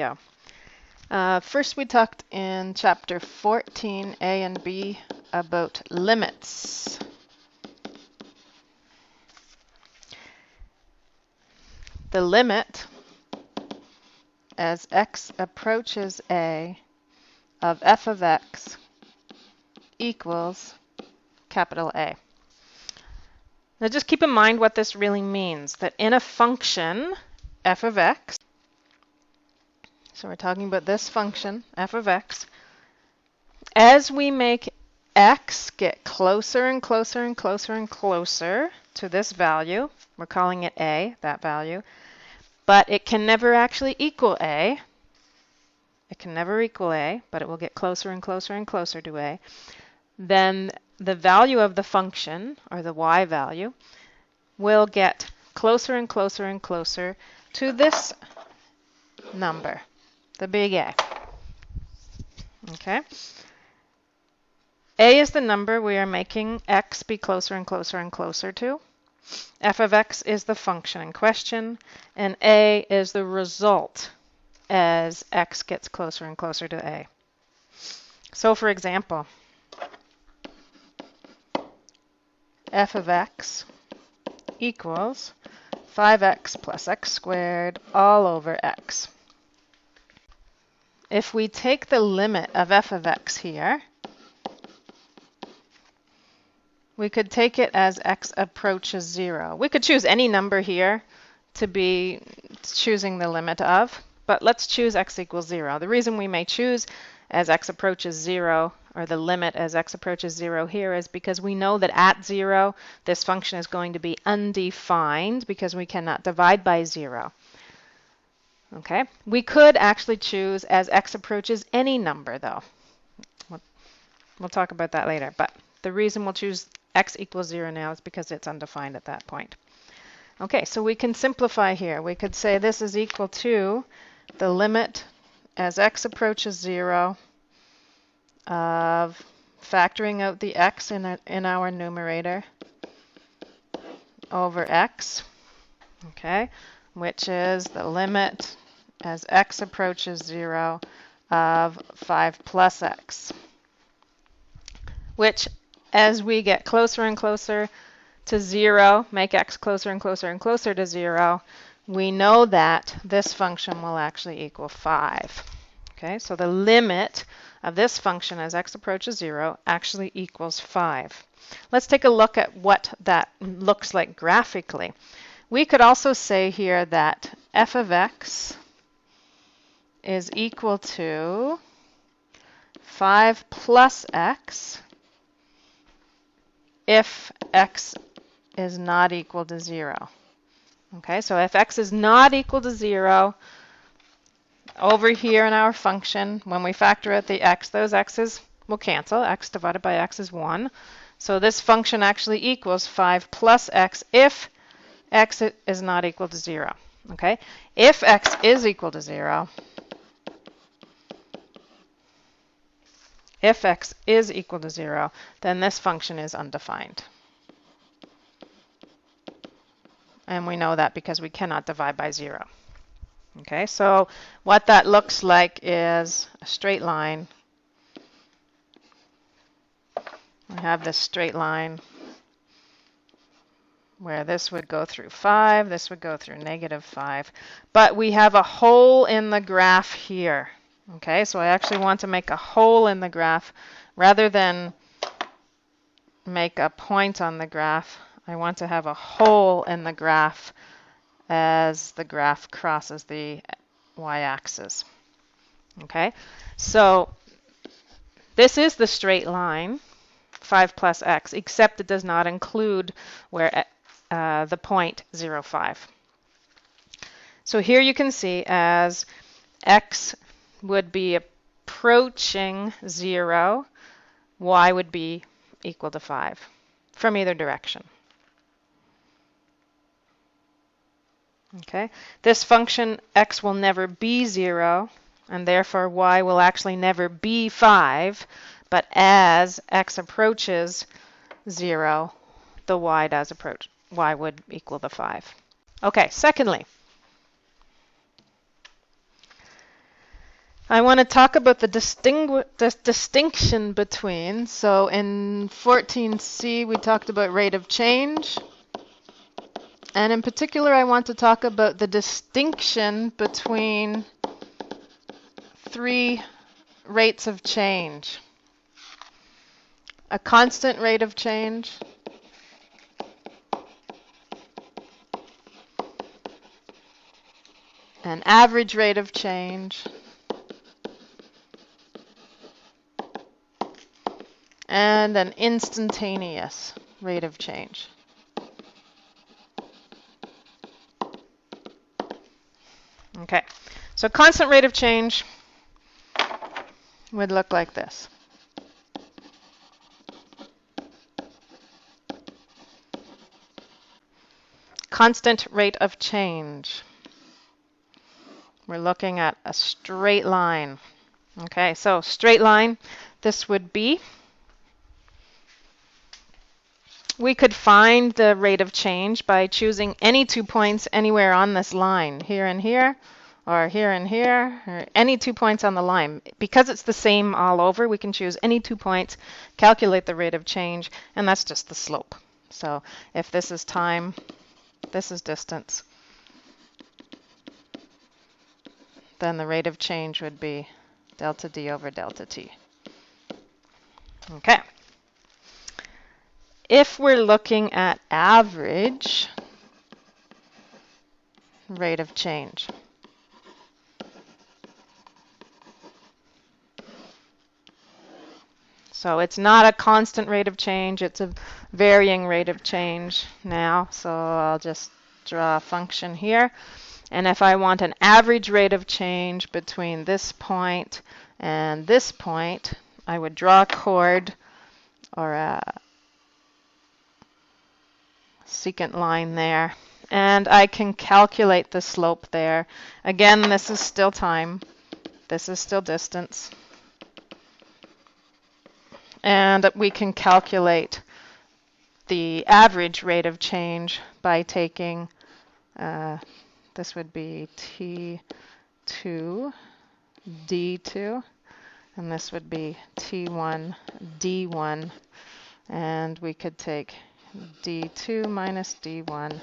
Yeah. First we talked in chapter 14, A and B, about limits. The limit as x approaches a of f of x equals capital A. Now just keep in mind what this really means, that in a function, f of x, so we're talking about this function, f of x, as we make x get closer and closer and closer and closer to this value, we're calling it a, that value, but it can never actually equal a. It can never equal a, but it will get closer and closer and closer to a. Then the value of the function, or the y value, will get closer and closer and closer to this number, the big A. Okay? A is the number we are making x be closer and closer and closer to. F of x is the function in question, and A is the result as x gets closer and closer to A. So for example, f of x equals 5x plus x squared all over x. If we take the limit of f of x here, we could take it as x approaches 0. We could choose any number here to be choosing the limit of, but let's choose x equals 0. The reason we may choose as x approaches 0, or the limit as x approaches 0 here, is because we know that at 0, this function is going to be undefined because we cannot divide by 0. Okay? We could actually choose as x approaches any number, though. We'll talk about that later, but the reason we'll choose x equals 0 now is because it's undefined at that point. Okay, so we can simplify here. We could say this is equal to the limit as x approaches 0 of factoring out the x in our numerator over x, okay, which is the limit as x approaches 0 of 5 plus x, which as we get closer and closer to 0, make x closer and closer and closer to 0, we know that this function will actually equal 5. Okay, so the limit of this function as x approaches 0 actually equals 5. Let's take a look at what that looks like graphically. We could also say here that f of x is equal to 5 plus x if x is not equal to 0. Okay, so if x is not equal to 0, over here in our function, when we factor out the x, those x's will cancel. X divided by x is 1. So this function actually equals 5 plus x if x is not equal to 0. Okay, if x is equal to 0, if x is equal to 0, then this function is undefined. And we know that because we cannot divide by 0. Okay, so what that looks like is a straight line. We have this straight line where this would go through 5, this would go through negative 5. But we have a hole in the graph here. Okay, so I actually want to make a hole in the graph rather than make a point on the graph. I want to have a hole in the graph as the graph crosses the y-axis. Okay, so this is the straight line, 5 plus x, except it does not include where the point 0, 5. So here you can see as x would be approaching 0, y would be equal to 5 from either direction. Okay, this function x will never be 0, and therefore y will actually never be 5, but as x approaches 0, the y would equal the 5. Okay, secondly, I want to talk about the distinction between, so in 14C we talked about rate of change, and in particular I want to talk about the distinction between three rates of change. A constant rate of change, an average rate of change, and an instantaneous rate of change. Okay, so constant rate of change would look like this. Constant rate of change. We're looking at a straight line. Okay, so straight line, this would be, we could find the rate of change by choosing any 2 points anywhere on this line, here and here, or here and here, or any 2 points on the line. Because it's the same all over, we can choose any 2 points, calculate the rate of change, and that's just the slope. So if this is time, this is distance, then the rate of change would be delta d over delta t. Okay. If we're looking at average rate of change, so it's not a constant rate of change, it's a varying rate of change now. So I'll just draw a function here. And if I want an average rate of change between this point and this point, I would draw a chord or a secant line there. And I can calculate the slope there. Again, this is still time. This is still distance. And we can calculate the average rate of change by taking, this would be T2 D2, and this would be T1 D1, and we could take D2 minus D1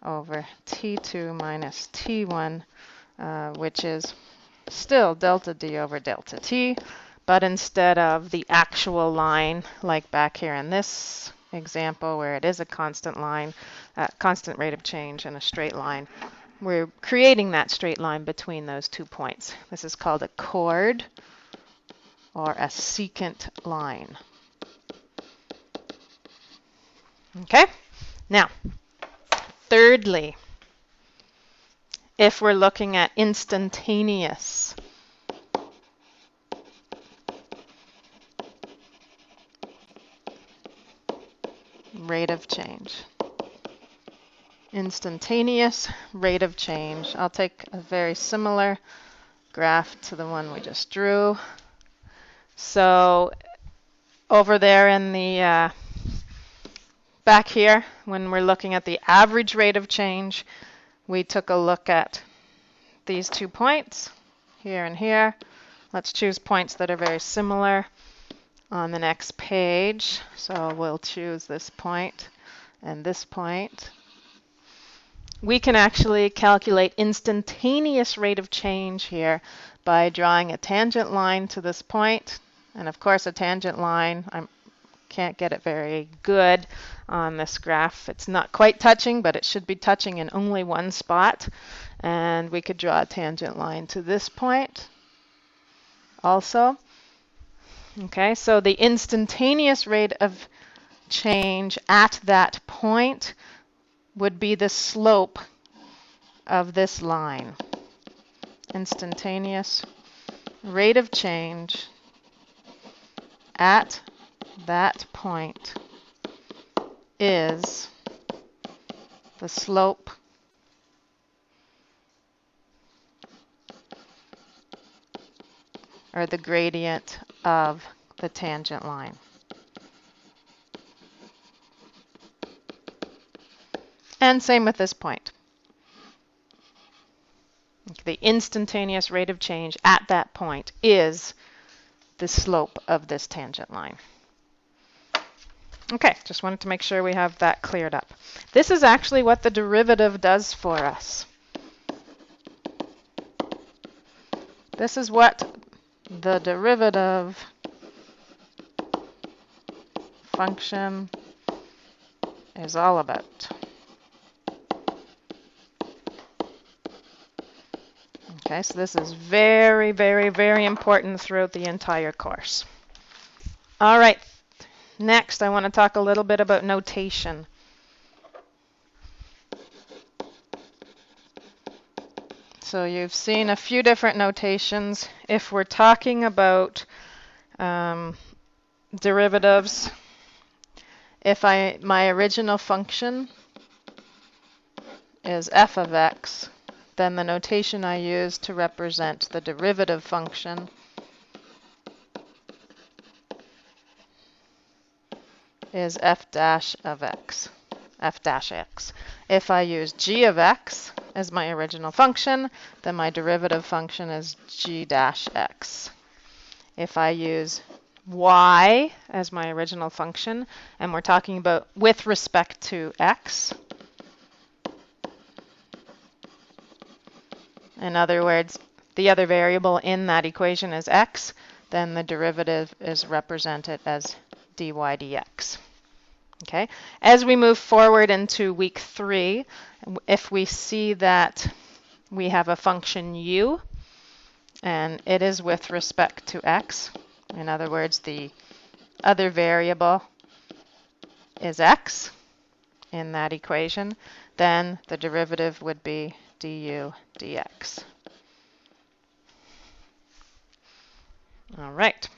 over T2 minus T1, which is still delta D over delta T, but instead of the actual line, like back here in this example where it is a constant line, constant rate of change and a straight line, we're creating that straight line between those 2 points. This is called a chord or a secant line. Okay, now, thirdly, if we're looking at instantaneous rate of change. Instantaneous rate of change. I'll take a very similar graph to the one we just drew. So over there in the back here, when we're looking at the average rate of change, we took a look at these 2 points, here and here. Let's choose points that are very similar on the next page. So we'll choose this point and this point. We can actually calculate instantaneous rate of change here by drawing a tangent line to this point. And of course, a tangent line, I can't get it very good on this graph. It's not quite touching, but it should be touching in only one spot. And we could draw a tangent line to this point also. Okay, so the instantaneous rate of change at that point would be the slope of this line. Instantaneous rate of change at that point is the slope or the gradient of the tangent line. And same with this point. the instantaneous rate of change at that point, is the slope of this tangent line. Okay, just wanted to make sure we have that cleared up. This is actually what the derivative does for us. This is what the derivative function is all about. Okay, so this is very, very, very important throughout the entire course. All right, next I want to talk a little bit about notation. So you've seen a few different notations. If we're talking about derivatives, if my original function is f of x, then the notation I use to represent the derivative function is f dash of x, f dash x. If I use g of x as my original function, then my derivative function is g dash x. If I use y as my original function, and we're talking about with respect to x, in other words, the other variable in that equation is x, then the derivative is represented as dy dx. Okay. As we move forward into week 3, if we see that we have a function u, and it is with respect to x, in other words, the other variable is x in that equation, then the derivative would be du dx. All right.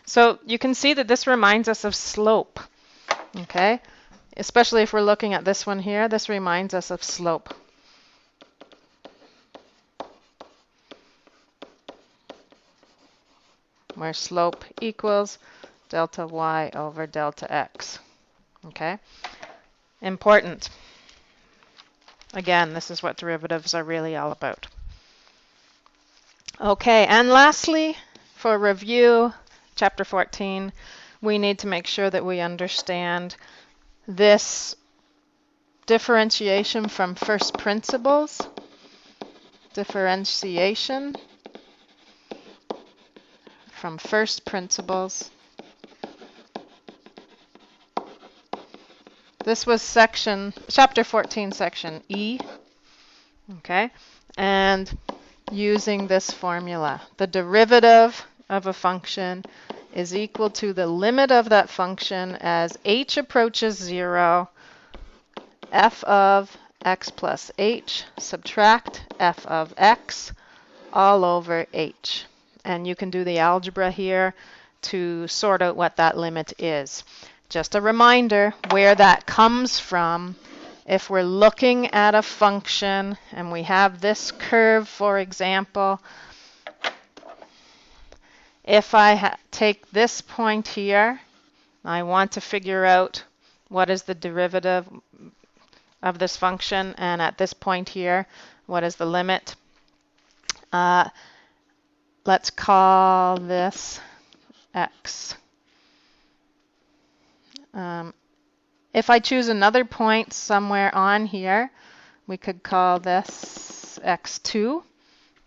So you can see that this reminds us of slope. Okay, especially if we're looking at this one here, this reminds us of slope. Where slope equals delta y over delta x. Okay, important. Again, this is what derivatives are really all about. Okay, and lastly, for review, chapter 14, we need to make sure that we understand this differentiation from first principles, differentiation from first principles. This was chapter 14, section E, okay, and using this formula, the derivative of a function is equal to the limit of that function as h approaches 0, f of x plus h, subtract f of x, all over h. And you can do the algebra here to sort out what that limit is. Just a reminder where that comes from. If we're looking at a function and we have this curve, for example, if I take this point here, I want to figure out what is the derivative of this function, and at this point here, what is the limit? Let's call this x. If I choose another point somewhere on here, we could call this x2.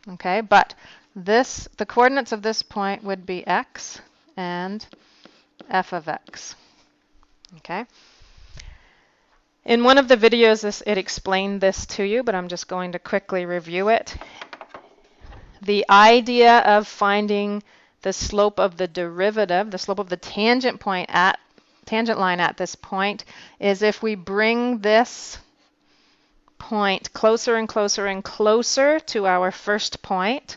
Okay, but the coordinates of this point would be x and f of x. Okay. In one of the videos, it explained this to you, but I'm just going to quickly review it. The idea of finding the slope of the derivative, the slope of the tangent line at this point, is if we bring this point closer and closer and closer to our first point,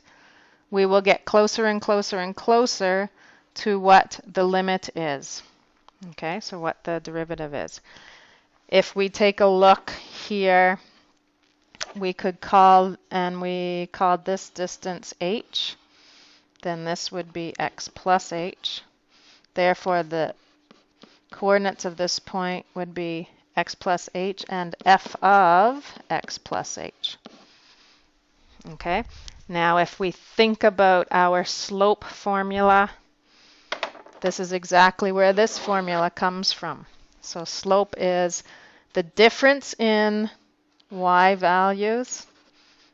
we will get closer and closer and closer to what the limit is. Okay, so what the derivative is. If we take a look here, we could call, and we called this distance h, then this would be x plus h. Therefore, the coordinates of this point would be x plus h and f of x plus h. Okay, now if we think about our slope formula, this is exactly where this formula comes from. So slope is the difference in y values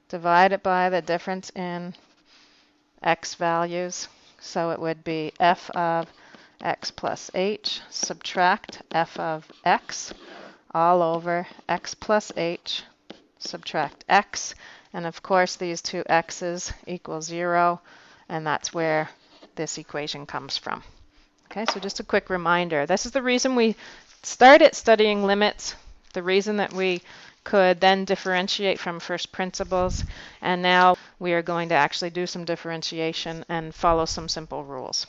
divided by the difference in x values. So it would be f of x plus h subtract f of x all over x plus h subtract x. And of course, these two x's equal 0, and that's where this equation comes from. Okay, so just a quick reminder. This is the reason we started studying limits, the reason that we could then differentiate from first principles, and now we are going to actually do some differentiation and follow some simple rules.